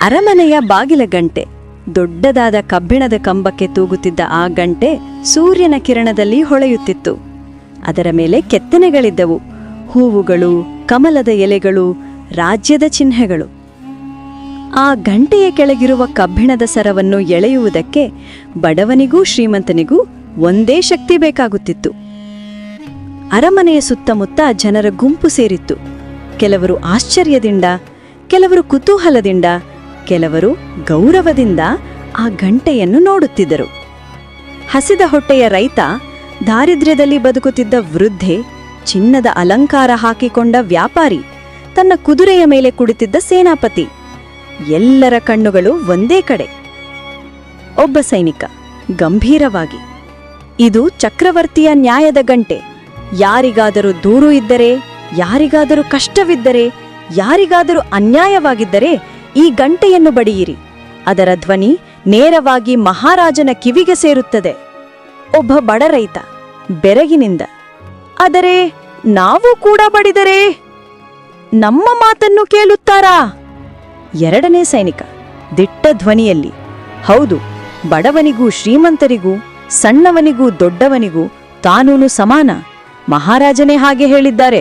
ಅರಮನೆಯ ಬಾಗಿಲ ಗಂಟೆ. ದೊಡ್ಡದಾದ ಕಬ್ಬಿಣದ ಕಂಬಕ್ಕೆ ತೂಗುತ್ತಿದ್ದ ಆ ಗಂಟೆ ಸೂರ್ಯನ ಕಿರಣದಲ್ಲಿ ಹೊಳೆಯುತ್ತಿತ್ತು. ಅದರ ಮೇಲೆ ಕೆತ್ತನೆಗಳಿದ್ದವು, ಹೂವುಗಳು, ಕಮಲದ ಎಲೆಗಳು, ರಾಜ್ಯದ ಚಿಹ್ನೆಗಳು. ಆ ಗಂಟೆಯ ಕೆಳಗಿರುವ ಕಬ್ಬಿಣದ ಸರವನ್ನು ಎಳೆಯುವುದಕ್ಕೆ ಬಡವನಿಗೂ ಶ್ರೀಮಂತನಿಗೂ ಒಂದೇ ಶಕ್ತಿ ಬೇಕಾಗುತ್ತಿತ್ತು. ಅರಮನೆಯ ಸುತ್ತಮುತ್ತ ಜನರ ಗುಂಪು ಸೇರಿತ್ತು. ಕೆಲವರು ಆಶ್ಚರ್ಯದಿಂದ, ಕೆಲವರು ಕುತೂಹಲದಿಂದ, ಕೆಲವರು ಗೌರವದಿಂದ ಆ ಗಂಟೆಯನ್ನು ನೋಡುತ್ತಿದ್ದರು. ಹಸಿದ ಹೊಟ್ಟೆಯ ರೈತ, ದಾರಿದ್ರ್ಯದಲ್ಲಿ ಬದುಕುತ್ತಿದ್ದ ವೃದ್ಧೆ, ಚಿನ್ನದ ಅಲಂಕಾರ ಹಾಕಿಕೊಂಡ ವ್ಯಾಪಾರಿ, ತನ್ನ ಕುದುರೆಯ ಮೇಲೆ ಕುಳಿತಿದ್ದ ಸೇನಾಪತಿ, ಎಲ್ಲರ ಕಣ್ಣುಗಳು ಒಂದೇ ಕಡೆ. ಒಬ್ಬ ಸೈನಿಕ ಗಂಭೀರವಾಗಿ, ಇದು ಚಕ್ರವರ್ತಿಯ ನ್ಯಾಯದ ಗಂಟೆ. ಯಾರಿಗಾದರೂ ದೂರು ಇದ್ದರೆ, ಯಾರಿಗಾದರೂ ಕಷ್ಟವಿದ್ದರೆ, ಯಾರಿಗಾದರೂ ಅನ್ಯಾಯವಾಗಿದ್ದರೆ ಈ ಗಂಟೆಯನ್ನು ಬಡಿಯಿರಿ. ಅದರ ಧ್ವನಿ ನೇರವಾಗಿ ಮಹಾರಾಜನ ಕಿವಿಗೆ ಸೇರುತ್ತದೆ. ಒಬ್ಬ ಬಡ ರೈತ ಬೆರಗಿನಿಂದ, ಆದರೆ ನಾವು ಕೂಡ ಬಡಿದರೆ ನಮ್ಮ ಮಾತನ್ನು ಕೇಳುತ್ತಾರಾ? ಎರಡನೇ ಸೈನಿಕ ದಿಟ್ಟ ಧ್ವನಿಯಲ್ಲಿ, ಹೌದು, ಬಡವನಿಗೂ ಶ್ರೀಮಂತರಿಗೂ, ಸಣ್ಣವನಿಗೂ ದೊಡ್ಡವನಿಗೂ ಕಾನೂನು ಸಮಾನ. ಮಹಾರಾಜನೇ ಹಾಗೆ ಹೇಳಿದ್ದಾರೆ.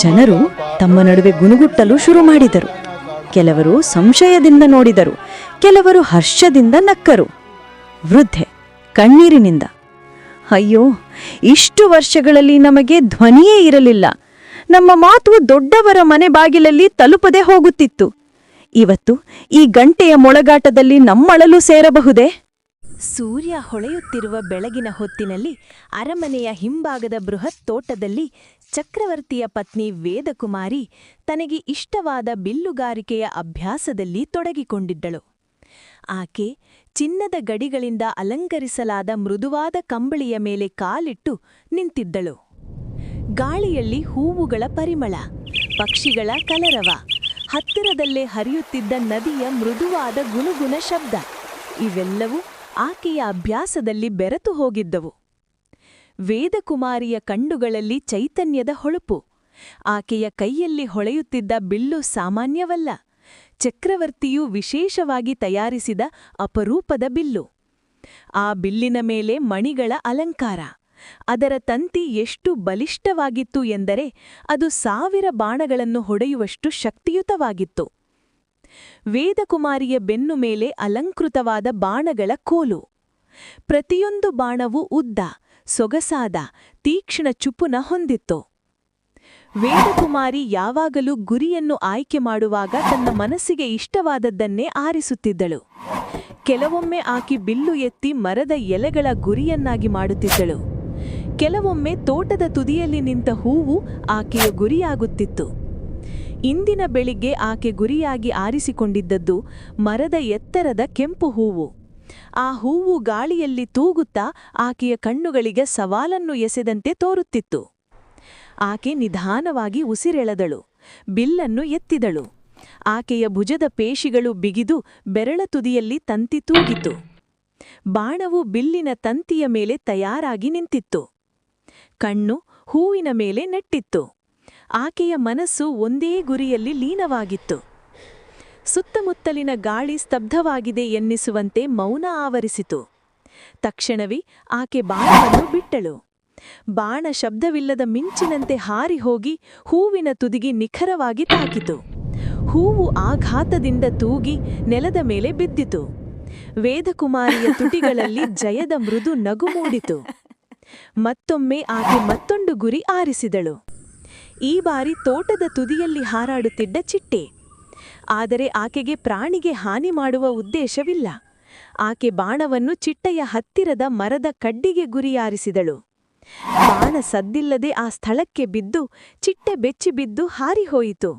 ಜನರು ತಮ್ಮ ನಡುವೆ ಗುನುಗುಟ್ಟಲು ಶುರು ಮಾಡಿದರು. ಕೆಲವರು ಸಂಶಯದಿಂದ ನೋಡಿದರು, ಕೆಲವರು ಹರ್ಷದಿಂದ ನಕ್ಕರು. ವೃದ್ಧೆ ಕಣ್ಣೀರಿನಿಂದ, ಅಯ್ಯೋ, ಇಷ್ಟು ವರ್ಷಗಳಲ್ಲಿ ನಮಗೆ ಧ್ವನಿಯೇ ಇರಲಿಲ್ಲ. ನಮ್ಮ ಮಾತು ದೊಡ್ಡವರ ಮನೆ ಬಾಗಿಲಲ್ಲಿ ತಲುಪದೆ ಹೋಗುತ್ತಿತ್ತು. ಇವತ್ತು ಈ ಗಂಟೆಯ ಮೊಳಗಾಟದಲ್ಲಿ ನಮ್ಮಳಲು ಸೇರಬಹುದೇ? ಸೂರ್ಯ ಹೊಳೆಯುತ್ತಿರುವ ಬೆಳಗಿನ ಹೊತ್ತಿನಲ್ಲಿ ಅರಮನೆಯ ಹಿಂಭಾಗದ ಬೃಹತ್ ತೋಟದಲ್ಲಿ ಚಕ್ರವರ್ತಿಯ ಪತ್ನಿ ವೇದಕುಮಾರಿ ತನಗೆ ಇಷ್ಟವಾದ ಬಿಲ್ಲುಗಾರಿಕೆಯ ಅಭ್ಯಾಸದಲ್ಲಿ ತೊಡಗಿಕೊಂಡಿದ್ದಳು. ಆಕೆ ಚಿನ್ನದ ಗಡಿಗಳಿಂದ ಅಲಂಕರಿಸಲಾದ ಮೃದುವಾದ ಕಂಬಳಿಯ ಮೇಲೆ ಕಾಲಿಟ್ಟು ನಿಂತಿದ್ದಳು. ಗಾಳಿಯಲ್ಲಿ ಹೂವುಗಳ ಪರಿಮಳ, ಪಕ್ಷಿಗಳ ಕಲರವ, ಹತ್ತಿರದಲ್ಲೇ ಹರಿಯುತ್ತಿದ್ದ ನದಿಯ ಮೃದುವಾದ ಗುನುಗುನ ಶಬ್ದ, ಇವೆಲ್ಲವೂ ಆಕೆಯ ಅಭ್ಯಾಸದಲ್ಲಿ ಬೆರೆತು ಹೋಗಿದ್ದವು. ವೇದಕುಮಾರಿಯ ಕಣ್ಣುಗಳಲ್ಲಿ ಚೈತನ್ಯದ ಹೊಳಪು. ಆಕೆಯ ಕೈಯಲ್ಲಿ ಹೊಳೆಯುತ್ತಿದ್ದ ಬಿಲ್ಲು ಸಾಮಾನ್ಯವಲ್ಲ, ಚಕ್ರವರ್ತಿಯು ವಿಶೇಷವಾಗಿ ತಯಾರಿಸಿದ ಅಪರೂಪದ ಬಿಲ್ಲು. ಆ ಬಿಲ್ಲಿನ ಮೇಲೆ ಮಣಿಗಳ ಅಲಂಕಾರ. ಅದರ ತಂತಿ ಎಷ್ಟು ಬಲಿಷ್ಠವಾಗಿತ್ತು ಎಂದರೆ ಅದು 1000 ಬಾಣಗಳನ್ನು ಹೊಡೆಯುವಷ್ಟು ಶಕ್ತಿಯುತವಾಗಿತ್ತು. ವೇದಕುಮಾರಿಯ ಬೆನ್ನು ಮೇಲೆ ಅಲಂಕೃತವಾದ ಬಾಣಗಳ ಕೋಲು. ಪ್ರತಿಯೊಂದು ಬಾಣವೂ ಉದ್ದ, ಸೊಗಸಾದ, ತೀಕ್ಷ್ಣ ಚುಪುನ ಹೊಂದಿತ್ತು. ವೇದಕುಮಾರಿ ಯಾವಾಗಲೂ ಗುರಿಯನ್ನು ಆಯ್ಕೆ ಮಾಡುವಾಗ ತನ್ನ ಮನಸ್ಸಿಗೆ ಇಷ್ಟವಾದದ್ದನ್ನೇ ಆರಿಸುತ್ತಿದ್ದಳು. ಕೆಲವೊಮ್ಮೆ ಆಕೆ ಬಿಲ್ಲು ಎತ್ತಿ ಮರದ ಎಲೆಗಳ ಗುರಿಯನ್ನಾಗಿ ಮಾಡುತ್ತಿದ್ದಳು. ಕೆಲವೊಮ್ಮೆ ತೋಟದ ತುದಿಯಲ್ಲಿ ನಿಂತ ಹೂವು ಆಕೆಯ ಗುರಿಯಾಗುತ್ತಿತ್ತು. ಇಂದಿನ ಬೆಳಿಗ್ಗೆ ಆಕೆ ಗುರಿಯಾಗಿ ಆರಿಸಿಕೊಂಡಿದ್ದದ್ದು ಮರದ ಎತ್ತರದ ಕೆಂಪು ಹೂವು. ಆ ಹೂವು ಗಾಳಿಯಲ್ಲಿ ತೂಗುತ್ತಾ ಆಕೆಯ ಕಣ್ಣುಗಳಿಗೆ ಸವಾಲನ್ನು ಎಸೆದಂತೆ ತೋರುತ್ತಿತ್ತು. ಆಕೆ ನಿಧಾನವಾಗಿ ಉಸಿರೆಳೆದಳು, ಬಿಲ್ಲನ್ನು ಎತ್ತಿದಳು. ಆಕೆಯ ಭುಜದ ಪೇಶಿಗಳು ಬಿಗಿದು ಬೆರಳ ತುದಿಯಲ್ಲಿ ತಂತಿ ತೂಗಿತು. ಬಾಣವು ಬಿಲ್ಲಿನ ತಂತಿಯ ಮೇಲೆ ತಯಾರಾಗಿ ನಿಂತಿತ್ತು. ಕಣ್ಣು ಹೂವಿನ ಮೇಲೆ ನೆಟ್ಟಿತ್ತು. ಆಕೆಯ ಮನಸ್ಸು ಒಂದೇ ಗುರಿಯಲ್ಲಿ ಲೀನವಾಗಿತ್ತು. ಸುತ್ತಮುತ್ತಲಿನ ಗಾಳಿ ಸ್ತಬ್ಧವಾಗಿದೆ ಎನ್ನಿಸುವಂತೆ ಮೌನ ಆವರಿಸಿತು. ತಕ್ಷಣವೇ ಆಕೆ ಬಾಣವನ್ನು ಬಿಟ್ಟಳು. ಬಾಣ ಶಬ್ದವಿಲ್ಲದ ಮಿಂಚಿನಂತೆ ಹಾರಿ ಹೋಗಿ ಹೂವಿನ ತುದಿಗೆ ನಿಖರವಾಗಿ ತಾಕಿತು. ಹೂವು ಆಘಾತದಿಂದ ತೂಗಿ ನೆಲದ ಮೇಲೆ ಬಿದ್ದಿತು. ವೇದಕುಮಾರಿಯ ತುಟಿಗಳಲ್ಲಿ ಜಯದ ಮೃದು ನಗು ಮೂಡಿತು. ಮತ್ತೊಮ್ಮೆ ಆಕೆ ಮತ್ತೊಂದು ಗುರಿ ಆರಿಸಿದಳು. ಈ ಬಾರಿ ತೋಟದ ತುದಿಯಲ್ಲಿ ಹಾರಾಡುತ್ತಿದ್ದ ಚಿಟ್ಟೆ. ಆದರೆ ಆಕೆಗೆ ಪ್ರಾಣಿಗೆ ಹಾನಿ ಮಾಡುವ ಉದ್ದೇಶವಿಲ್ಲ. ಆಕೆ ಬಾಣವನ್ನು ಚಿಟ್ಟೆಯ ಹತ್ತಿರದ ಮರದ ಕಡ್ಡಿಗೆ ಗುರಿಯಾರಿಸಿದಳು. ಬಾಣ ಸದ್ದಿಲ್ಲದೆ ಆ ಸ್ಥಳಕ್ಕೆ ಬಿದ್ದು ಚಿಟ್ಟೆ ಬೆಚ್ಚಿಬಿದ್ದು ಹಾರಿಹೋಯಿತು.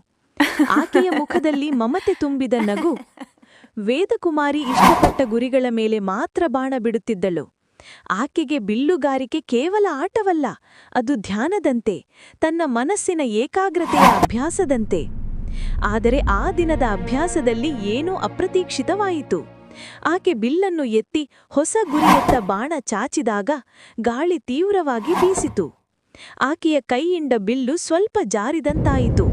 ಆಕೆಯ ಮುಖದಲ್ಲಿ ಮಮತೆ ತುಂಬಿದ ನಗು. ವೇದಕುಮಾರಿ ಇಷ್ಟಪಟ್ಟ ಗುರಿಗಳ ಮೇಲೆ ಮಾತ್ರ ಬಾಣ ಬಿಡುತ್ತಿದ್ದಳು. ಆಕೆಗೆ ಬಿಲ್ಲುಗಾರಿಕೆ ಕೇವಲ ಆಟವಲ್ಲ, ಅದು ಧ್ಯಾನದಂತೆ, ತನ್ನ ಮನಸ್ಸಿನ ಏಕಾಗ್ರತೆಯ ಅಭ್ಯಾಸದಂತೆ. ಆದರೆ ಆ ದಿನದ ಅಭ್ಯಾಸದಲ್ಲಿ ಏನೋ ಅಪ್ರತೀಕ್ಷಿತವಾಯಿತು. ಆಕೆ ಬಿಲ್ಲನ್ನು ಎತ್ತಿ ಹೊಸ ಗುರಿಯತ್ತ ಬಾಣ ಚಾಚಿದಾಗ ಗಾಳಿ ತೀವ್ರವಾಗಿ ಬೀಸಿತು. ಆಕೆಯ ಕೈಯಿಂದ ಬಿಲ್ಲು ಸ್ವಲ್ಪ ಜಾರಿದಂತಾಯಿತು.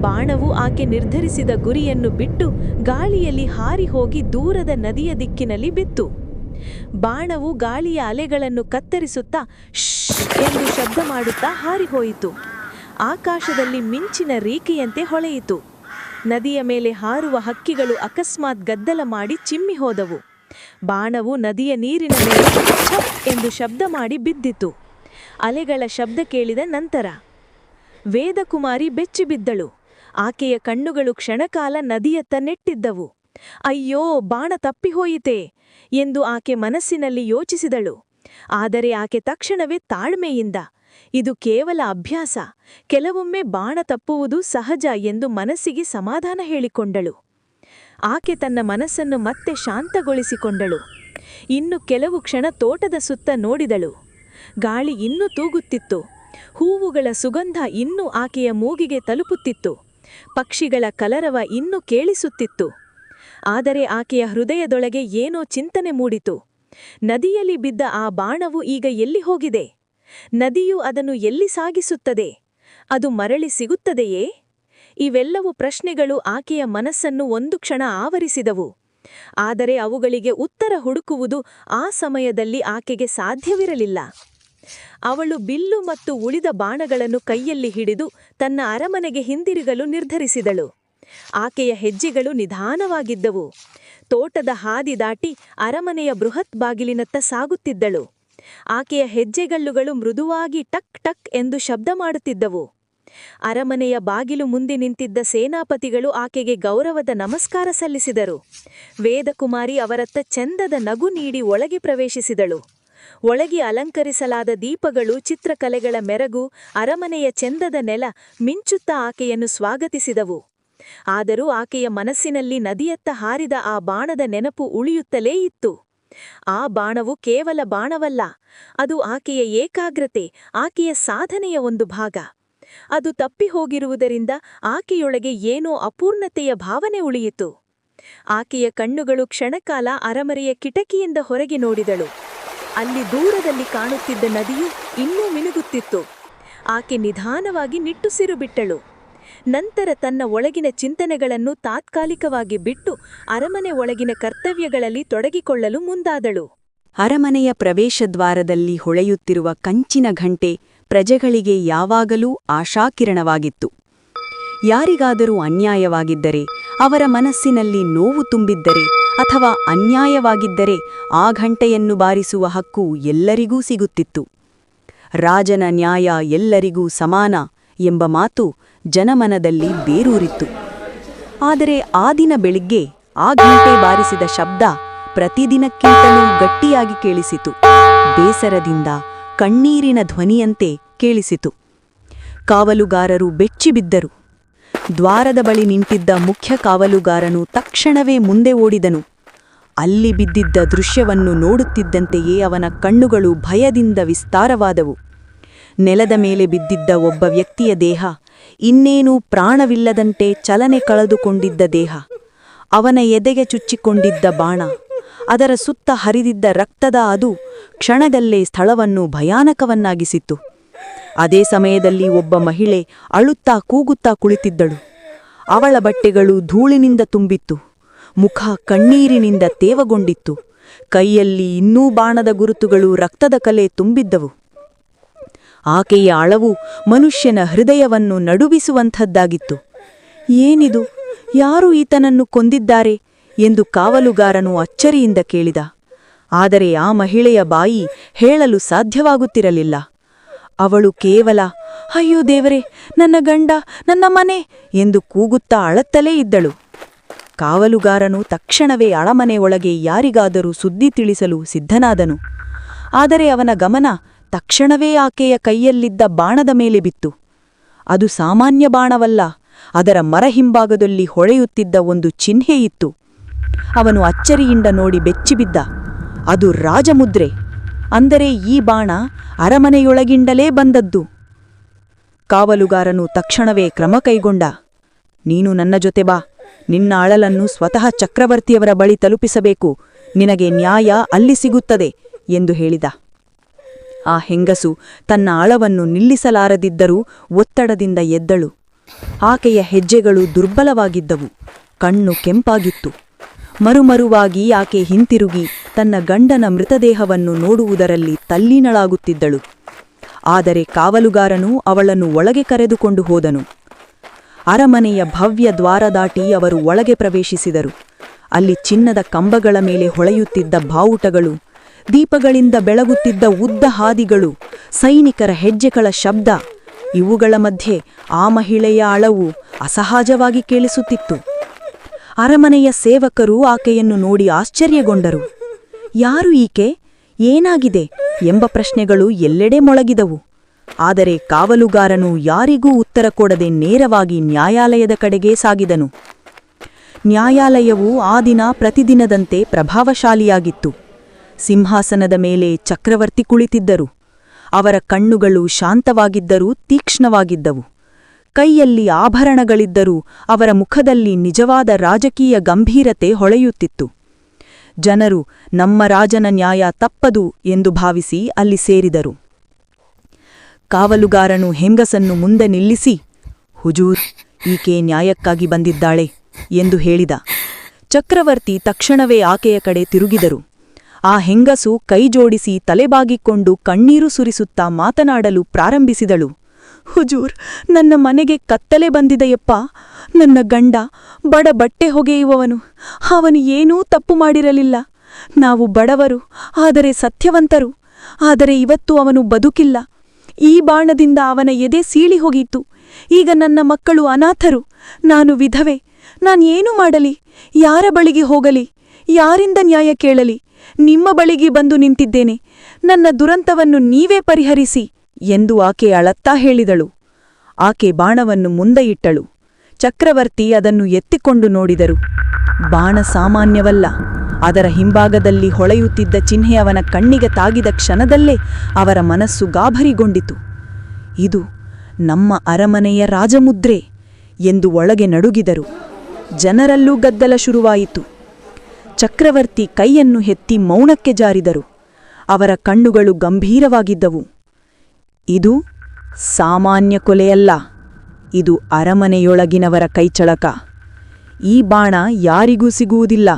ಬಾಣವು ಆಕೆ ನಿರ್ಧರಿಸಿದ ಗುರಿಯನ್ನು ಬಿಟ್ಟು ಗಾಳಿಯಲ್ಲಿ ಹಾರಿ ಹೋಗಿ ದೂರದ ನದಿಯ ದಿಕ್ಕಿನಲ್ಲಿ ಬಿತ್ತು. ಬಾಣವು ಗಾಳಿಯ ಅಲೆಗಳನ್ನು ಕತ್ತರಿಸುತ್ತಾ ಶ್ಶ್ ಎಂದು ಶಬ್ದ ಮಾಡುತ್ತಾ ಹಾರಿಹೋಯಿತು. ಆಕಾಶದಲ್ಲಿ ಮಿಂಚಿನ ರೀಕೆಯಂತೆ ಹೊಳೆಯಿತು. ನದಿಯ ಮೇಲೆ ಹಾರುವ ಹಕ್ಕಿಗಳು ಅಕಸ್ಮಾತ್ ಗದ್ದಲ ಮಾಡಿ ಚಿಮ್ಮಿ ಹೋದವು. ಬಾಣವು ನದಿಯ ನೀರಿನ ಮೇಲೆ ಛಪ್ ಎಂದು ಶಬ್ದ ಮಾಡಿ ಬಿದ್ದಿತು. ಅಲೆಗಳ ಶಬ್ದ ಕೇಳಿದ ನಂತರ ವೇದಕುಮಾರಿ ಬೆಚ್ಚಿಬಿದ್ದಳು. ಆಕೆಯ ಕಣ್ಣುಗಳು ಕ್ಷಣಕಾಲ ನದಿಯತ್ತ ನೆಟ್ಟಿದ್ದವು. ಅಯ್ಯೋ, ಬಾಣ ತಪ್ಪಿಹೋಯಿತೆ ಎಂದು ಆಕೆ ಮನಸ್ಸಿನಲ್ಲಿ ಯೋಚಿಸಿದಳು. ಆದರೆ ಆಕೆ ತಕ್ಷಣವೇ ತಾಳ್ಮೆಯಿಂದ, ಇದು ಕೇವಲ ಅಭ್ಯಾಸ, ಕೆಲವೊಮ್ಮೆ ಬಾಣ ತಪ್ಪುವುದು ಸಹಜ ಎಂದು ಮನಸ್ಸಿಗೆ ಸಮಾಧಾನ ಹೇಳಿಕೊಂಡಳು. ಆಕೆ ತನ್ನ ಮನಸ್ಸನ್ನು ಮತ್ತೆ ಶಾಂತಗೊಳಿಸಿಕೊಂಡಳು. ಇನ್ನು ಕೆಲವು ಕ್ಷಣ ತೋಟದ ಸುತ್ತ ನೋಡಿದಳು. ಗಾಳಿ ಇನ್ನೂ ತೂಗುತ್ತಿತ್ತು. ಹೂವುಗಳ ಸುಗಂಧ ಇನ್ನೂ ಆಕೆಯ ಮೂಗಿಗೆ ತಲುಪುತ್ತಿತ್ತು. ಪಕ್ಷಿಗಳ ಕಲರವ ಇನ್ನೂ ಕೇಳಿಸುತ್ತಿತ್ತು. ಆದರೆ ಆಕೆಯ ಹೃದಯದೊಳಗೆ ಏನೋ ಚಿಂತನೆ ಮೂಡಿತು. ನದಿಯಲ್ಲಿ ಬಿದ್ದ ಆ ಬಾಣವು ಈಗ ಎಲ್ಲಿ ಹೋಗಿದೆ? ನದಿಯು ಅದನ್ನು ಎಲ್ಲಿ ಸಾಗಿಸುತ್ತದೆ? ಅದು ಮರಳಿ ಸಿಗುತ್ತದೆಯೇ? ಇವೆಲ್ಲವೂ ಪ್ರಶ್ನೆಗಳು ಆಕೆಯ ಮನಸ್ಸನ್ನು ಒಂದು ಕ್ಷಣ ಆವರಿಸಿದವು. ಆದರೆ ಅವುಗಳಿಗೆ ಉತ್ತರ ಹುಡುಕುವುದು ಆ ಸಮಯದಲ್ಲಿ ಆಕೆಗೆ ಸಾಧ್ಯವಿರಲಿಲ್ಲ. ಅವಳು ಬಿಲ್ಲು ಮತ್ತು ಉಳಿದ ಬಾಣಗಳನ್ನು ಕೈಯಲ್ಲಿ ಹಿಡಿದು ತನ್ನ ಅರಮನೆಗೆ ಹಿಂದಿರುಗಲು ನಿರ್ಧರಿಸಿದಳು. ಆಕೆಯ ಹೆಜ್ಜೆಗಳು ನಿಧಾನವಾಗಿದ್ದವು. ತೋಟದ ಹಾದಿ ದಾಟಿ ಅರಮನೆಯ ಬೃಹತ್ ಬಾಗಿಲಿನತ್ತ ಸಾಗುತ್ತಿದ್ದಳು. ಆಕೆಯ ಹೆಜ್ಜೆಗಲ್ಲುಗಳು ಮೃದುವಾಗಿ ಟಕ್ ಟಕ್ ಎಂದು ಶಬ್ದ ಮಾಡುತ್ತಿದ್ದವು. ಅರಮನೆಯ ಬಾಗಿಲು ಮುಂದೆ ನಿಂತಿದ್ದ ಸೇನಾಪತಿಗಳು ಆಕೆಗೆ ಗೌರವದ ನಮಸ್ಕಾರ ಸಲ್ಲಿಸಿದರು. ವೇದಕುಮಾರಿ ಅವರತ್ತ ಚೆಂದದ ನಗು ನೀಡಿ ಒಳಗೆ ಪ್ರವೇಶಿಸಿದಳು. ಒಳಗೆ ಅಲಂಕರಿಸಲಾದ ದೀಪಗಳು, ಚಿತ್ರಕಲೆಗಳ ಮೆರಗು, ಅರಮನೆಯ ಚೆಂದದ ನೆಲ ಮಿಂಚುತ್ತಾ ಆಕೆಯನ್ನು ಸ್ವಾಗತಿಸಿದವು. ಆದರೂ ಆಕೆಯ ಮನಸ್ಸಿನಲ್ಲಿ ನದಿಯತ್ತ ಹಾರಿದ ಆ ಬಾಣದ ನೆನಪು ಉಳಿಯುತ್ತಲೇ ಇತ್ತು. ಆ ಬಾಣವು ಕೇವಲ ಬಾಣವಲ್ಲ, ಅದು ಆಕೆಯ ಏಕಾಗ್ರತೆ, ಆಕೆಯ ಸಾಧನೆಯ ಒಂದು ಭಾಗ. ಅದು ತಪ್ಪಿಹೋಗಿರುವುದರಿಂದ ಆಕೆಯೊಳಗೆ ಏನೋ ಅಪೂರ್ಣತೆಯ ಭಾವನೆ ಉಳಿಯಿತು. ಆಕೆಯ ಕಣ್ಣುಗಳು ಕ್ಷಣಕಾಲ ಅರಮನೆಯ ಕಿಟಕಿಯಿಂದ ಹೊರಗೆ ನೋಡಿದಳು. ಅಲ್ಲಿ ದೂರದಲ್ಲಿ ಕಾಣುತ್ತಿದ್ದ ನದಿಯು ಇನ್ನೂ ಮಿನುಗುತ್ತಿತ್ತು. ಆಕೆ ನಿಧಾನವಾಗಿ ನಿಟ್ಟುಸಿರು ಬಿಟ್ಟಳು. ನಂತರ ತನ್ನ ಒಳಗಿನ ಚಿಂತನೆಗಳನ್ನು ತಾತ್ಕಾಲಿಕವಾಗಿ ಬಿಟ್ಟು ಅರಮನೆ ಒಳಗಿನ ಕರ್ತವ್ಯಗಳಲ್ಲಿ ತೊಡಗಿಕೊಳ್ಳಲು ಮುಂದಾದಳು. ಅರಮನೆಯ ಪ್ರವೇಶದ್ವಾರದಲ್ಲಿ ಹೊಳೆಯುತ್ತಿರುವ ಕಂಚಿನ ಘಂಟೆ ಪ್ರಜೆಗಳಿಗೆ ಯಾವಾಗಲೂ ಆಶಾಕಿರಣವಾಗಿತ್ತು. ಯಾರಿಗಾದರೂ ಅನ್ಯಾಯವಾಗಿದ್ದರೆ, ಅವರ ಮನಸ್ಸಿನಲ್ಲಿ ನೋವು ತುಂಬಿದ್ದರೆ ಅಥವಾ ಅನ್ಯಾಯವಾಗಿದ್ದರೆ ಆ ಘಂಟೆಯನ್ನು ಬಾರಿಸುವ ಹಕ್ಕು ಎಲ್ಲರಿಗೂ ಸಿಗುತ್ತಿತ್ತು. ರಾಜನ ನ್ಯಾಯ ಎಲ್ಲರಿಗೂ ಸಮಾನ ಎಂಬ ಮಾತು ಜನಮನದಲ್ಲಿ ಬೇರೂರಿತ್ತು. ಆದರೆ ಆ ದಿನ ಬೆಳಿಗ್ಗೆ ಆ ಘಂಟೆ ಬಾರಿಸಿದ ಶಬ್ದ ಪ್ರತಿದಿನಕ್ಕಿಂತಲೂ ಗಟ್ಟಿಯಾಗಿ ಕೇಳಿಸಿತು. ಬೇಸರದಿಂದ ಕಣ್ಣೀರಿನ ಧ್ವನಿಯಂತೆ ಕೇಳಿಸಿತು. ಕಾವಲುಗಾರರು ಬೆಚ್ಚಿಬಿದ್ದರು. ದ್ವಾರದ ಬಳಿ ನಿಂತಿದ್ದ ಮುಖ್ಯ ಕಾವಲುಗಾರನು ತಕ್ಷಣವೇ ಮುಂದೆ ಓಡಿದನು. ಅಲ್ಲಿ ಬಿದ್ದಿದ್ದ ದೃಶ್ಯವನ್ನು ನೋಡುತ್ತಿದ್ದಂತೆಯೇ ಅವನ ಕಣ್ಣುಗಳು ಭಯದಿಂದ ವಿಸ್ತಾರವಾದವು. ನೆಲದ ಮೇಲೆ ಬಿದ್ದಿದ್ದ ಒಬ್ಬ ವ್ಯಕ್ತಿಯ ದೇಹ, ಇನ್ನೇನೂ ಪ್ರಾಣವಿಲ್ಲದಂತೆ ಚಲನೆ ಕಳೆದುಕೊಂಡಿದ್ದ ದೇಹ, ಅವನ ಎದೆಗೆ ಚುಚ್ಚಿಕೊಂಡಿದ್ದ ಬಾಣ, ಅದರ ಸುತ್ತ ಹರಿದಿದ್ದ ರಕ್ತದ ಅದು ಕ್ಷಣದಲ್ಲೇ ಸ್ಥಳವನ್ನು ಭಯಾನಕವನ್ನಾಗಿಸಿತ್ತು. ಅದೇ ಸಮಯದಲ್ಲಿ ಒಬ್ಬ ಮಹಿಳೆ ಅಳುತ್ತಾ ಕೂಗುತ್ತಾ ಕುಳಿತಿದ್ದಳು. ಅವಳ ಬಟ್ಟೆಗಳು ಧೂಳಿನಿಂದ ತುಂಬಿತ್ತು. ಮುಖ ಕಣ್ಣೀರಿನಿಂದ ತೇವಗೊಂಡಿತ್ತು. ಕೈಯಲ್ಲಿ ಇನ್ನೂ ಬಾಣದ ಗುರುತುಗಳು, ರಕ್ತದ ಕಲೆ ತುಂಬಿದ್ದವು. ಆಕೆಯ ಅಳವು ಮನುಷ್ಯನ ಹೃದಯವನ್ನು ನಡುಗಿಸುವಂಥದ್ದಾಗಿತ್ತು. ಏನಿದು? ಯಾರು ಈತನನ್ನು ಕೊಂದಿದ್ದಾರೆ ಎಂದು ಕಾವಲುಗಾರನು ಅಚ್ಚರಿಯಿಂದ ಕೇಳಿದ. ಆದರೆ ಆ ಮಹಿಳೆಯ ಬಾಯಿ ಹೇಳಲು ಸಾಧ್ಯವಾಗುತ್ತಿರಲಿಲ್ಲ. ಅವಳು ಕೇವಲ ಅಯ್ಯೋ ದೇವರೇ, ನನ್ನ ಗಂಡ, ನನ್ನ ಮನೆ ಎಂದು ಕೂಗುತ್ತಾ ಅಳತ್ತಲೇ ಇದ್ದಳು. ಕಾವಲುಗಾರನು ತಕ್ಷಣವೇ ಅಳಮನೆಯೊಳಗೆ ಯಾರಿಗಾದರೂ ಸುದ್ದಿ ತಿಳಿಸಲು ಸಿದ್ಧನಾದನು. ಆದರೆ ಅವನ ಗಮನ ತಕ್ಷಣವೇ ಆಕೆಯ ಕೈಯಲ್ಲಿದ್ದ ಬಾಣದ ಮೇಲೆ ಬಿತ್ತು. ಅದು ಸಾಮಾನ್ಯ ಬಾಣವಲ್ಲ, ಅದರ ಮರಹಿಂಭಾಗದಲ್ಲಿ ಹೊಳೆಯುತ್ತಿದ್ದ ಒಂದು ಚಿಹ್ನೆಯಿತ್ತು. ಅವನು ಅಚ್ಚರಿಯಿಂದ ನೋಡಿ ಬೆಚ್ಚಿಬಿದ್ದ. ಅದು ರಾಜಮುದ್ರೆ. ಅಂದರೆ ಈ ಬಾಣ ಅರಮನೆಯೊಳಗಿಂದಲೇ ಬಂದದ್ದು. ಕಾವಲುಗಾರನು ತಕ್ಷಣವೇ ಕ್ರಮ ಕೈಗೊಂಡ. ನೀನು ನನ್ನ ಜೊತೆ ಬಾ. ನಿನ್ನ ಅಳಲನ್ನು ಸ್ವತಃ ಚಕ್ರವರ್ತಿಯವರ ಬಳಿ ತಲುಪಿಸಬೇಕು. ನಿನಗೆ ನ್ಯಾಯ ಅಲ್ಲಿ ಸಿಗುತ್ತದೆ ಎಂದು ಹೇಳಿದ. ಆ ಹೆಂಗಸು ತನ್ನ ಅಳವನ್ನು ನಿಲ್ಲಿಸಲಾರದಿದ್ದರೂ ಒತ್ತಡದಿಂದ ಎದ್ದಳು. ಆಕೆಯ ಹೆಜ್ಜೆಗಳು ದುರ್ಬಲವಾಗಿದ್ದವು, ಕಣ್ಣು ಕೆಂಪಾಗಿತ್ತು. ಮರುಮರುವಾಗಿ ಆಕೆ ಹಿಂತಿರುಗಿ ತನ್ನ ಗಂಡನ ಮೃತದೇಹವನ್ನು ನೋಡುವುದರಲ್ಲಿ ತಲ್ಲೀನಳಾಗುತ್ತಿದ್ದಳು. ಆದರೆ ಕಾವಲುಗಾರನು ಅವಳನ್ನು ಒಳಗೆ ಕರೆದುಕೊಂಡು ಹೋದನು. ಅರಮನೆಯ ಭವ್ಯ ದ್ವಾರ ದಾಟಿ ಅವರು ಒಳಗೆ ಪ್ರವೇಶಿಸಿದರು. ಅಲ್ಲಿ ಚಿನ್ನದ ಕಂಬಗಳ ಮೇಲೆ ಹೊಳೆಯುತ್ತಿದ್ದ ಬಾವುಟಗಳು, ದೀಪಗಳಿಂದ ಬೆಳಗುತ್ತಿದ್ದ ಉದ್ದ ಹಾದಿಗಳು, ಸೈನಿಕರ ಹೆಜ್ಜೆಗಳ ಶಬ್ದ, ಇವುಗಳ ಮಧ್ಯೆ ಆ ಮಹಿಳೆಯ ಅಳವು ಅಸಹಜವಾಗಿ ಕೇಳಿಸುತ್ತಿತ್ತು. ಅರಮನೆಯ ಸೇವಕರು ಆಕೆಯನ್ನು ನೋಡಿ ಆಶ್ಚರ್ಯಗೊಂಡರು. ಯಾರು ಈಕೆ? ಏನಾಗಿದೆ ಎಂಬ ಪ್ರಶ್ನೆಗಳು ಎಲ್ಲೆಡೆ ಮೊಳಗಿದವು. ಆದರೆ ಕಾವಲುಗಾರನು ಯಾರಿಗೂ ಉತ್ತರ ಕೊಡದೆ ನೇರವಾಗಿ ನ್ಯಾಯಾಲಯದ ಕಡೆಗೆ ಸಾಗಿದನು. ನ್ಯಾಯಾಲಯವು ಆ ದಿನ ಪ್ರತಿದಿನದಂತೆ ಪ್ರಭಾವಶಾಲಿಯಾಗಿತ್ತು. ಸಿಂಹಾಸನದ ಮೇಲೆ ಚಕ್ರವರ್ತಿ ಕುಳಿತಿದ್ದರು. ಅವರ ಕಣ್ಣುಗಳು ಶಾಂತವಾಗಿದ್ದರೂ ತೀಕ್ಷ್ಣವಾಗಿದ್ದವು. ಕೈಯಲ್ಲಿ ಆಭರಣಗಳಿದ್ದರೂ ಅವರ ಮುಖದಲ್ಲಿ ನಿಜವಾದ ರಾಜಕೀಯ ಗಂಭೀರತೆ ಹೊಳೆಯುತ್ತಿತ್ತು. ಜನರು ನಮ್ಮ ರಾಜನ ನ್ಯಾಯ ತಪ್ಪದು ಎಂದು ಭಾವಿಸಿ ಅಲ್ಲಿ ಸೇರಿದರು. ಕಾವಲುಗಾರನು ಹೆಂಗಸನ್ನು ಮುಂದೆ ನಿಲ್ಲಿಸಿ, ಹುಜೂರ್, ಈಕೆ ನ್ಯಾಯಕ್ಕಾಗಿ ಬಂದಿದ್ದಾಳೆ ಎಂದು ಹೇಳಿದ. ಚಕ್ರವರ್ತಿ ತಕ್ಷಣವೇ ಆಕೆಯ ಕಡೆ ತಿರುಗಿದರು. ಆ ಹೆಂಗಸು ಕೈಜೋಡಿಸಿ ತಲೆಬಾಗಿಕೊಂಡು ಕಣ್ಣೀರು ಸುರಿಸುತ್ತಾ ಮಾತನಾಡಲು ಪ್ರಾರಂಭಿಸಿದಳು. ಹುಜೂರ್, ನನ್ನ ಮನೆಗೆ ಕತ್ತಲೆ ಬಂದಿದೆಯಪ್ಪ. ನನ್ನ ಗಂಡ ಬಡ ಬಟ್ಟೆ ಹೊಗೆಯುವವನು. ಅವನು ಏನೂ ತಪ್ಪು ಮಾಡಿರಲಿಲ್ಲ. ನಾವು ಬಡವರು, ಆದರೆ ಸತ್ಯವಂತರು. ಆದರೆ ಇವತ್ತು ಅವನು ಬದುಕಿಲ್ಲ. ಈ ಬಾಣದಿಂದ ಅವನ ಎದೆ ಸೀಳಿ ಹೋಗಿತ್ತು. ಈಗ ನನ್ನ ಮಕ್ಕಳು ಅನಾಥರು. ನಾನು ವಿಧವೆ. ನಾನೇನು ಮಾಡಲಿ? ಯಾರ ಬಳಿಗೆ ಹೋಗಲಿ? ಯಾರಿಂದ ನ್ಯಾಯ ಕೇಳಲಿ? ನಿಮ್ಮ ಬಳಿಗೆ ಬಂದು ನಿಂತಿದ್ದೇನೆ. ನನ್ನ ದುರಂತವನ್ನು ನೀವೇ ಪರಿಹರಿಸಿ ಎಂದು ಆಕೆ ಅಳತ್ತಾ ಹೇಳಿದಳು. ಆಕೆ ಬಾಣವನ್ನು ಮುಂದೆ ಇಟ್ಟಳು. ಚಕ್ರವರ್ತಿ ಅದನ್ನು ಎತ್ತಿಕೊಂಡು ನೋಡಿದರು. ಬಾಣ ಸಾಮಾನ್ಯವಲ್ಲ. ಅದರ ಹಿಂಭಾಗದಲ್ಲಿ ಹೊಳೆಯುತ್ತಿದ್ದ ಚಿಹ್ನೆ ಅವನ ಕಣ್ಣಿಗೆ ತಾಗಿದ ಕ್ಷಣದಲ್ಲೇ ಅವರ ಮನಸ್ಸು ಗಾಭರಿಗೊಂಡಿತು. ಇದು ನಮ್ಮ ಅರಮನೆಯ ರಾಜಮುದ್ರೆ ಎಂದು ಒಳಗೆ ನಡುಗಿದರು. ಜನರಲ್ಲೂ ಗದ್ದಲ ಶುರುವಾಯಿತು. ಚಕ್ರವರ್ತಿ ಕೈಯನ್ನು ಎತ್ತಿ ಮೌನಕ್ಕೆ ಜಾರಿದರು. ಅವರ ಕಣ್ಣುಗಳು ಗಂಭೀರವಾಗಿದ್ದವು. ಇದು ಸಾಮಾನ್ಯ ಕೊಲೆಯಲ್ಲ, ಇದು ಅರಮನೆಯೊಳಗಿನವರ ಕೈಚಳಕ. ಈ ಬಾಣ ಯಾರಿಗೂ ಸಿಗುವುದಿಲ್ಲ.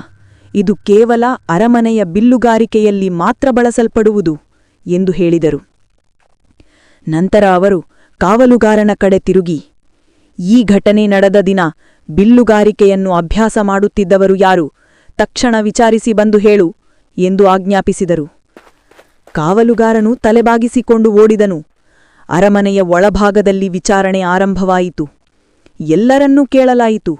ಇದು ಕೇವಲ ಅರಮನೆಯ ಬಿಲ್ಲುಗಾರಿಕೆಯಲ್ಲಿ ಮಾತ್ರ ಬಳಸಲ್ಪಡುವುದು ಎಂದು ಹೇಳಿದರು. ನಂತರ ಅವರು ಕಾವಲುಗಾರನ ಕಡೆ ತಿರುಗಿ, ಈ ಘಟನೆ ನಡೆದ ದಿನ ಬಿಲ್ಲುಗಾರಿಕೆಯನ್ನು ಅಭ್ಯಾಸ ಮಾಡುತ್ತಿದ್ದವರು ಯಾರು? ತಕ್ಷಣ ವಿಚಾರಿಸಿ ಬಂದು ಹೇಳು ಎಂದು ಆಜ್ಞಾಪಿಸಿದರು. ಕಾವಲುಗಾರನು ತಲೆಬಾಗಿಸಿಕೊಂಡು ಓಡಿದನು. ಅರಮನೆಯ ಒಳಭಾಗದಲ್ಲಿ ವಿಚಾರಣೆ ಆರಂಭವಾಯಿತು. ಎಲ್ಲರನ್ನೂ ಕೇಳಲಾಯಿತು.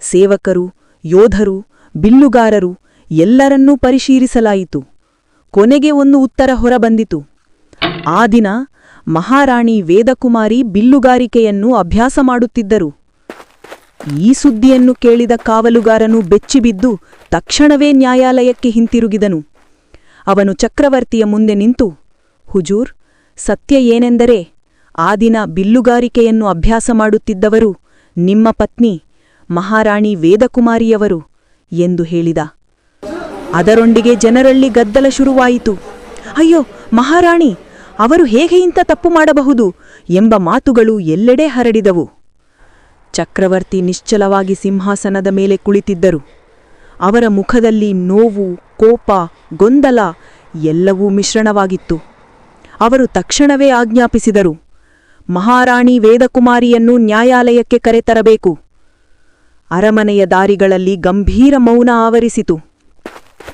ಸೇವಕರು, ಯೋಧರು, ಬಿಲ್ಲುಗಾರರು ಎಲ್ಲರನ್ನೂ ಪರಿಶೀಲಿಸಲಾಯಿತು. ಕೊನೆಗೆ ಒಂದು ಉತ್ತರ ಹೊರಬಂದಿತು. ಆ ದಿನ ಮಹಾರಾಣಿ ವೇದಕುಮಾರಿ ಬಿಲ್ಲುಗಾರಿಕೆಯನ್ನು ಅಭ್ಯಾಸ ಮಾಡುತ್ತಿದ್ದರು. ಈ ಸುದ್ದಿಯನ್ನು ಕೇಳಿದ ಕಾವಲುಗಾರನು ಬೆಚ್ಚಿಬಿದ್ದು ತಕ್ಷಣವೇ ನ್ಯಾಯಾಲಯಕ್ಕೆ ಹಿಂತಿರುಗಿದನು. ಅವನು ಚಕ್ರವರ್ತಿಯ ಮುಂದೆ ನಿಂತು, ಹುಜೂರ್, ಸತ್ಯ ಏನೆಂದರೆ ಆ ದಿನ ಬಿಲ್ಲುಗಾರಿಕೆಯನ್ನು ಅಭ್ಯಾಸ ಮಾಡುತ್ತಿದ್ದವರು ನಿಮ್ಮ ಪತ್ನಿ ಮಹಾರಾಣಿ ವೇದಕುಮಾರಿಯವರು ಎಂದು ಹೇಳಿದ. ಅದರೊಂದಿಗೆ ಜನರಲ್ಲಿ ಗದ್ದಲ ಶುರುವಾಯಿತು. ಅಯ್ಯೋ ಮಹಾರಾಣಿ, ಅವರು ಹೇಗೆ ಇಂಥ ತಪ್ಪು ಮಾಡಬಹುದು ಎಂಬ ಮಾತುಗಳು ಎಲ್ಲೆಡೆ ಹರಡಿದವು. ಚಕ್ರವರ್ತಿ ನಿಶ್ಚಲವಾಗಿ ಸಿಂಹಾಸನದ ಮೇಲೆ ಕುಳಿತಿದ್ದರು. ಅವರ ಮುಖದಲ್ಲಿ ನೋವು, ಕೋಪ, ಗೊಂದಲ ಎಲ್ಲವೂ ಮಿಶ್ರಣವಾಗಿತ್ತು. ಅವರು ತಕ್ಷಣವೇ ಆಜ್ಞಾಪಿಸಿದರು, ಮಹಾರಾಣಿ ವೇದಕುಮಾರಿಯನ್ನು ನ್ಯಾಯಾಲಯಕ್ಕೆ ಕರೆತರಬೇಕು. ಅರಮನೆಯ ದಾರಿಗಳಲ್ಲಿ ಗಂಭೀರ ಮೌನ ಆವರಿಸಿತು.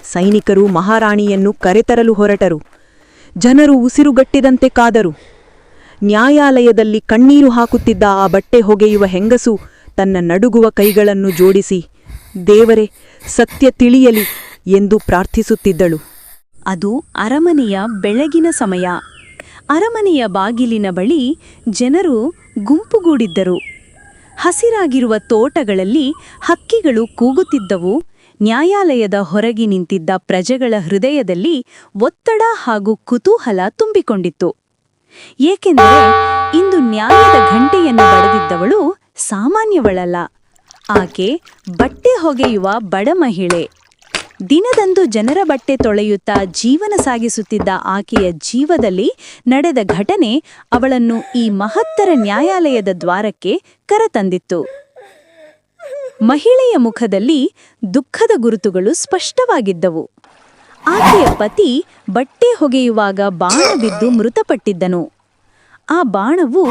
ಸೈನಿಕರು ಮಹಾರಾಣಿಯನ್ನು ಕರೆತರಲು ಹೊರಟರು. ಜನರು ಉಸಿರುಗಟ್ಟಿದಂತೆ ಕಾದರು. ನ್ಯಾಯಾಲಯದಲ್ಲಿ ಕಣ್ಣೀರು ಹಾಕುತ್ತಿದ್ದ ಆ ಬಟ್ಟೆ ಹೊಗೆಯುವ ಹೆಂಗಸು ತನ್ನ ನಡುಗುವ ಕೈಗಳನ್ನು ಜೋಡಿಸಿ, ದೇವರೇ, ಸತ್ಯ ತಿಳಿಯಲಿ ಎಂದು ಪ್ರಾರ್ಥಿಸುತ್ತಿದ್ದಳು. ಅದು ಅರಮನೆಯ ಬೆಳಗಿನ ಸಮಯ. ಅರಮನೆಯ ಬಾಗಿಲಿನ ಬಳಿ ಜನರು ಗುಂಪುಗೂಡಿದ್ದರು. ಹಸಿರಾಗಿರುವ ತೋಟಗಳಲ್ಲಿ ಹಕ್ಕಿಗಳು ಕೂಗುತ್ತಿದ್ದವು. ನ್ಯಾಯಾಲಯದ ಹೊರಗೆ ನಿಂತಿದ್ದ ಪ್ರಜೆಗಳ ಹೃದಯದಲ್ಲಿ ಒತ್ತಡ ಹಾಗೂ ಕುತೂಹಲ ತುಂಬಿಕೊಂಡಿತ್ತು. ಏಕೆಂದರೆ ಇಂದು ನ್ಯಾಯದ ಘಂಟೆಯನ್ನು ಬಡಿದಿದ್ದವಳು ಸಾಮಾನ್ಯವಳಲ್ಲ. ಆಕೆ ಬಟ್ಟೆ ಹೊಗೆಯುವ ಬಡ ಮಹಿಳೆ. ದಿನದಂದು ಜನರ ಬಟ್ಟೆ ತೊಳೆಯುತ್ತಾ ಜೀವನ ಸಾಗಿಸುತ್ತಿದ್ದ ಆಕೆಯ ಜೀವದಲ್ಲಿ ನಡೆದ ಘಟನೆ ಅವಳನ್ನು ಈ ಮಹತ್ತರ ನ್ಯಾಯಾಲಯದ ದ್ವಾರಕ್ಕೆ ಕರೆತಂದಿತ್ತು. ಮಹಿಳೆಯ ಮುಖದಲ್ಲಿ ದುಃಖದ ಗುರುತುಗಳು ಸ್ಪಷ್ಟವಾಗಿದ್ದವು. ಆಕೆಯ ಪತಿ ಬಟ್ಟೆ ಹೊಗೆಯುವಾಗ ಬಾಣ ಬಿದ್ದು ಮೃತಪಟ್ಟಿದ್ದನು. ಆ ಬಾಣವು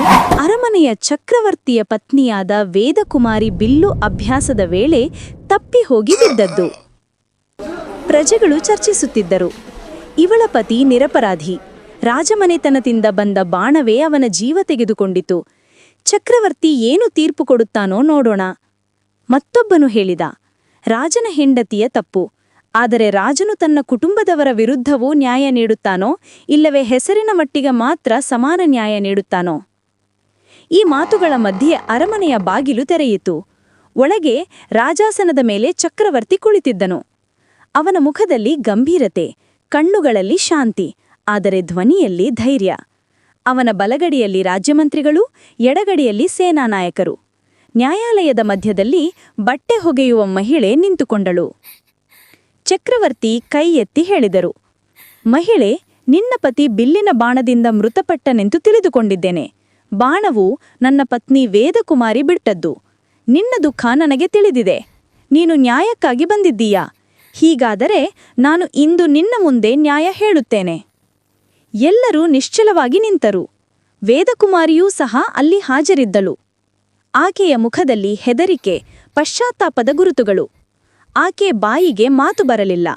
ಅರಮನೆಯ ಚಕ್ರವರ್ತಿಯ ಪತ್ನಿಯಾದ ವೇದಕುಮಾರಿ ಬಿಲ್ಲು ಅಭ್ಯಾಸದ ವೇಳೆ ತಪ್ಪಿ ಹೋಗಿ ಬಿದ್ದದ್ದು. ಪ್ರಜೆಗಳು ಚರ್ಚಿಸುತ್ತಿದ್ದರು. ಇವಳ ಪತಿ ನಿರಪರಾಧಿ. ರಾಜಮನೆತನದಿಂದ ಬಂದ ಬಾಣವೇ ಅವನ ಜೀವ ತೆಗೆದುಕೊಂಡಿತು. ಚಕ್ರವರ್ತಿ ಏನು ತೀರ್ಪು ಕೊಡುತ್ತಾನೋ ನೋಡೋಣ. ಮತ್ತೊಬ್ಬನು ಹೇಳಿದ, ರಾಜನ ಹೆಂಡತಿಯ ತಪ್ಪು. ಆದರೆ ರಾಜನು ತನ್ನ ಕುಟುಂಬದವರ ವಿರುದ್ಧವೂ ನ್ಯಾಯ ನೀಡುತ್ತಾನೋ, ಇಲ್ಲವೇ ಹೆಸರಿನ ಮಟ್ಟಿಗೆ ಮಾತ್ರ ಸಮಾನ ನ್ಯಾಯ ನೀಡುತ್ತಾನೋ? ಈ ಮಾತುಗಳ ಮಧ್ಯೆ ಅರಮನೆಯ ಬಾಗಿಲು ತೆರೆಯಿತು. ಒಳಗೆ ರಾಜಾಸನದ ಮೇಲೆ ಚಕ್ರವರ್ತಿ ಕುಳಿತಿದ್ದನು. ಅವನ ಮುಖದಲ್ಲಿ ಗಂಭೀರತೆ, ಕಣ್ಣುಗಳಲ್ಲಿ ಶಾಂತಿ, ಆದರೆ ಧ್ವನಿಯಲ್ಲಿ ಧೈರ್ಯ. ಅವನ ಬಲಗಡಿಯಲ್ಲಿ ರಾಜ್ಯಮಂತ್ರಿಗಳು, ಎಡಗಡಿಯಲ್ಲಿ ಸೇನಾ ನಾಯಕರು. ನ್ಯಾಯಾಲಯದ ಮಧ್ಯದಲ್ಲಿ ಬಟ್ಟೆ ಹೊಗೆಯುವ ಮಹಿಳೆ ನಿಂತುಕೊಂಡಳು. ಚಕ್ರವರ್ತಿ ಕೈ ಎತ್ತಿ ಹೇಳಿದರು, ಮಹಿಳೆ, ನಿನ್ನ ಪತಿ ಬಿಲ್ಲಿನ ಬಾಣದಿಂದ ಮೃತಪಟ್ಟನೆಂದು ತಿಳಿದುಕೊಂಡಿದ್ದೇನೆ. ಬಾಣವು ನನ್ನ ಪತ್ನಿ ವೇದಕುಮಾರಿ ಬಿಟ್ಟದ್ದು. ನಿನ್ನ ದುಃಖ ನನಗೆ ತಿಳಿದಿದೆ. ನೀನು ನ್ಯಾಯಕ್ಕಾಗಿ ಬಂದಿದ್ದೀಯಾ? ಹೀಗಾದರೆ ನಾನು ಇಂದು ನಿನ್ನ ಮುಂದೆ ನ್ಯಾಯ ಹೇಳುತ್ತೇನೆ. ಎಲ್ಲರೂ ನಿಶ್ಚಲವಾಗಿ ನಿಂತರು. ವೇದಕುಮಾರಿಯೂ ಸಹ ಅಲ್ಲಿ ಹಾಜರಿದ್ದಳು. ಆಕೆಯ ಮುಖದಲ್ಲಿ ಹೆದರಿಕೆ, ಪಶ್ಚಾತ್ತಾಪದ ಗುರುತುಗಳು. ಆಕೆ ಬಾಯಿಗೆ ಮಾತು ಬರಲಿಲ್ಲ.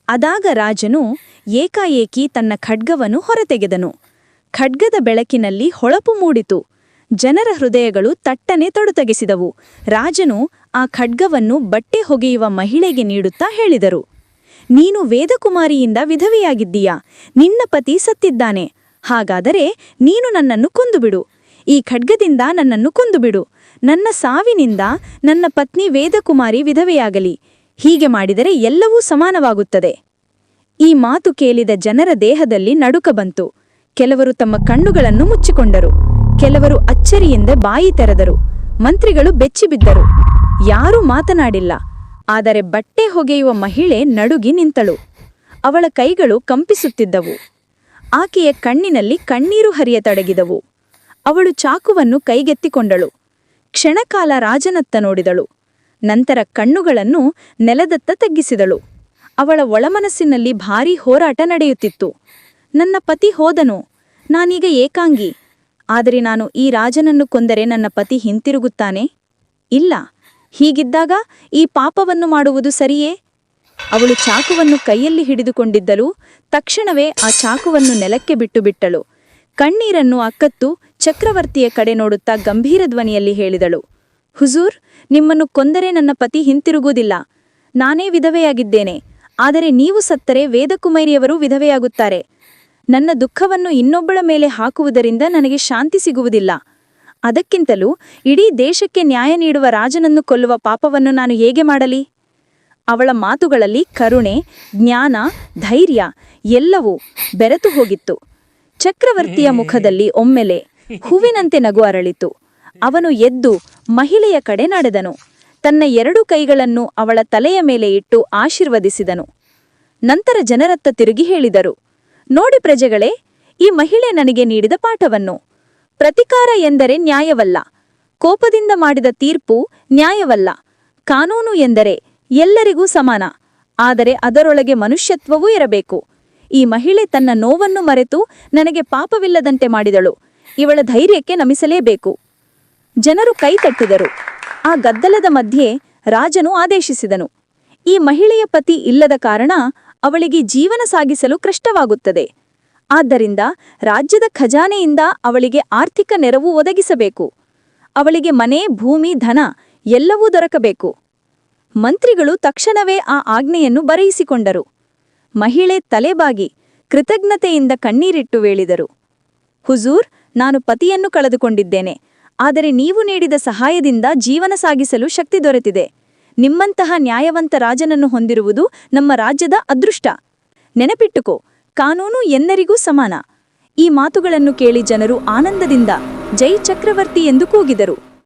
ಅದಾಗ ರಾಜನು ಏಕಾಏಕಿ ತನ್ನ ಖಡ್ಗವನ್ನು ಹೊರತೆಗೆದನು. ಖಡ್ಗದ ಬೆಳಕಿನಲ್ಲಿ ಹೊಳಪು ಮೂಡಿತು. ಜನರ ಹೃದಯಗಳು ತಟ್ಟನೆ ತೊಡತಗಿಸಿದವು. ರಾಜನು ಆ ಖಡ್ಗವನ್ನು ಬಟ್ಟೆ ಹೊಗೆಯುವ ಮಹಿಳೆಗೆ ನೀಡುತ್ತಾ ಹೇಳಿದರು, ನೀನು ವೇದಕುಮಾರಿಯಿಂದ ವಿಧವೆಯಾಗಿದ್ದೀಯಾ? ನಿನ್ನ ಪತಿ ಸತ್ತಿದ್ದಾನೆ. ಹಾಗಾದರೆ ನೀನು ನನ್ನನ್ನು ಕೊಂದುಬಿಡು. ಈ ಖಡ್ಗದಿಂದ ನನ್ನನ್ನು ಕೊಂದುಬಿಡು. ನನ್ನ ಸಾವಿನಿಂದ ನನ್ನ ಪತ್ನಿ ವೇದಕುಮಾರಿ ವಿಧವೆಯಾಗಲಿ. ಹೀಗೆ ಮಾಡಿದರೆ ಎಲ್ಲವೂ ಸಮಾನವಾಗುತ್ತದೆ. ಈ ಮಾತು ಕೇಳಿದ ಜನರ ದೇಹದಲ್ಲಿ ನಡುಕ ಬಂತು. ಕೆಲವರು ತಮ್ಮ ಕಣ್ಣುಗಳನ್ನು ಮುಚ್ಚಿಕೊಂಡರು. ಕೆಲವರು ಅಚ್ಚರಿಯಿಂದ ಬಾಯಿ ತೆರೆದರು. ಮಂತ್ರಿಗಳು ಬೆಚ್ಚಿಬಿದ್ದರು. ಯಾರೂ ಮಾತನಾಡಿಲ್ಲ. ಆದರೆ ಬಟ್ಟೆ ಹೊಗೆಯುವ ಮಹಿಳೆ ನಡುಗಿ ನಿಂತಳು. ಅವಳ ಕೈಗಳು ಕಂಪಿಸುತ್ತಿದ್ದವು. ಆಕೆಯ ಕಣ್ಣಿನಲ್ಲಿ ಕಣ್ಣೀರು ಹರಿಯತೊಡಗಿದವು. ಅವಳು ಚಾಕುವನ್ನು ಕೈಗೆತ್ತಿಕೊಂಡಳು. ಕ್ಷಣಕಾಲ ರಾಜನತ್ತ ನೋಡಿದಳು. ನಂತರ ಕಣ್ಣುಗಳನ್ನು ನೆಲದತ್ತ ತಗ್ಗಿಸಿದಳು. ಅವಳ ಒಳಮನಸ್ಸಿನಲ್ಲಿ ಭಾರೀ ಹೋರಾಟ ನಡೆಯುತ್ತಿತ್ತು. ನನ್ನ ಪತಿ ಹೋದನು. ನಾನೀಗ ಏಕಾಂಗಿ. ಆದರೆ ನಾನು ಈ ರಾಜನನ್ನು ಕೊಂದರೆ ನನ್ನ ಪತಿ ಹಿಂತಿರುಗುತ್ತಾನೆ? ಇಲ್ಲ. ಹೀಗಿದ್ದಾಗ ಈ ಪಾಪವನ್ನು ಮಾಡುವುದು ಸರಿಯೇ? ಅವಳು ಚಾಕುವನ್ನು ಕೈಯಲ್ಲಿ ಹಿಡಿದುಕೊಂಡಿದ್ದಳು. ತಕ್ಷಣವೇ ಆ ಚಾಕುವನ್ನು ನೆಲಕ್ಕೆ ಬಿಟ್ಟಳು. ಕಣ್ಣೀರನ್ನು ಅಕ್ಕತ್ತು ಚಕ್ರವರ್ತಿಯ ಕಡೆ ನೋಡುತ್ತಾ ಗಂಭೀರ ಧ್ವನಿಯಲ್ಲಿ ಹೇಳಿದಳು, ಹುಜೂರ್, ನಿಮ್ಮನ್ನು ಕೊಂದರೆ ನನ್ನ ಪತಿ ಹಿಂತಿರುಗುವುದಿಲ್ಲ. ನಾನೇ ವಿಧವೆಯಾಗಿದ್ದೇನೆ. ಆದರೆ ನೀವು ಸತ್ತರೆ ವೇದಕುಮಾರಿಯವರು ವಿಧವೆಯಾಗುತ್ತಾರೆ. ನನ್ನ ದುಃಖವನ್ನು ಇನ್ನೊಬ್ಬಳ ಮೇಲೆ ಹಾಕುವುದರಿಂದ ನನಗೆ ಶಾಂತಿ ಸಿಗುವುದಿಲ್ಲ. ಅದಕ್ಕಿಂತಲೂ ಇಡೀ ದೇಶಕ್ಕೆ ನ್ಯಾಯ ನೀಡುವ ರಾಜನನ್ನು ಕೊಲ್ಲುವ ಪಾಪವನ್ನು ನಾನು ಹೇಗೆ ಮಾಡಲಿ? ಅವಳ ಮಾತುಗಳಲ್ಲಿ ಕರುಣೆ, ಜ್ಞಾನ, ಧೈರ್ಯ ಎಲ್ಲವೂ ಬೆರೆತು ಹೋಗಿತ್ತು. ಚಕ್ರವರ್ತಿಯ ಮುಖದಲ್ಲಿ ಒಮ್ಮೆಲೆ ಹೂವಿನಂತೆ ನಗು ಅರಳಿತು. ಅವನು ಎದ್ದು ಮಹಿಳೆಯ ಕಡೆ ನಡೆದನು. ತನ್ನ 2 ಕೈಗಳನ್ನು ಅವಳ ತಲೆಯ ಮೇಲೆ ಇಟ್ಟು ಆಶೀರ್ವದಿಸಿದನು. ನಂತರ ಜನರತ್ತ ತಿರುಗಿ ಹೇಳಿದರು, ನೋಡಿ ಪ್ರಜೆಗಳೇ, ಈ ಮಹಿಳೆ ನನಗೆ ನೀಡಿದ ಪಾಠವನ್ನು. ಪ್ರತಿಕಾರ ಎಂದರೆ ನ್ಯಾಯವಲ್ಲ. ಕೋಪದಿಂದ ಮಾಡಿದ ತೀರ್ಪು ನ್ಯಾಯವಲ್ಲ. ಕಾನೂನು ಎಂದರೆ ಎಲ್ಲರಿಗೂ ಸಮಾನ. ಆದರೆ ಅದರೊಳಗೆ ಮನುಷ್ಯತ್ವವೂ ಇರಬೇಕು. ಈ ಮಹಿಳೆ ತನ್ನ ನೋವನ್ನು ಮರೆತು ನನಗೆ ಪಾಪವಿಲ್ಲದಂತೆ ಮಾಡಿದಳು. ಇವಳ ಧೈರ್ಯಕ್ಕೆ ನಮಿಸಲೇಬೇಕು. ಜನರು ಕೈತಟ್ಟಿದರು. ಆ ಗದ್ದಲದ ಮಧ್ಯೆ ರಾಜನು ಆದೇಶಿಸಿದನು, ಈ ಮಹಿಳೆಯ ಪತಿ ಇಲ್ಲದ ಕಾರಣ ಅವಳಿಗೆ ಜೀವನ ಸಾಗಿಸಲು ಕಷ್ಟವಾಗುತ್ತದೆ. ಆದ್ದರಿಂದ ರಾಜ್ಯದ ಖಜಾನೆಯಿಂದ ಅವಳಿಗೆ ಆರ್ಥಿಕ ನೆರವು ಒದಗಿಸಬೇಕು. ಅವಳಿಗೆ ಮನೆ, ಭೂಮಿ, ಧನ ಎಲ್ಲವೂ ದೊರಕಬೇಕು. ಮಂತ್ರಿಗಳು ತಕ್ಷಣವೇ ಆ ಆಜ್ಞೆಯನ್ನು ಬರೆಯಿಸಿಕೊಂಡರು. ಮಹಿಳೆ ತಲೆಬಾಗಿ ಕೃತಜ್ಞತೆಯಿಂದ ಕಣ್ಣೀರಿಟ್ಟು ವೇಳಿದರು, ಹುಜೂರ್, ನಾನು ಪತಿಯನ್ನು ಕಳೆದುಕೊಂಡಿದ್ದೇನೆ. ಆದರೆ ನೀವು ನೀಡಿದ ಸಹಾಯದಿಂದ ಜೀವನ ಸಾಗಿಸಲು ಶಕ್ತಿ ದೊರೆತಿದೆ. ನಿಮ್ಮಂತಹ ನ್ಯಾಯವಂತ ರಾಜನನ್ನು ಹೊಂದಿರುವುದು ನಮ್ಮ ರಾಜ್ಯದ ಅದೃಷ್ಟ. ನೆನಪಿಟ್ಟುಕೋ, ಕಾನೂನು ಎಲ್ಲರಿಗೂ ಸಮಾನ. ಈ ಮಾತುಗಳನ್ನು ಕೇಳಿ ಜನರು ಆನಂದದಿಂದ ಜೈ ಚಕ್ರವರ್ತಿ ಎಂದು ಕೂಗಿದರು.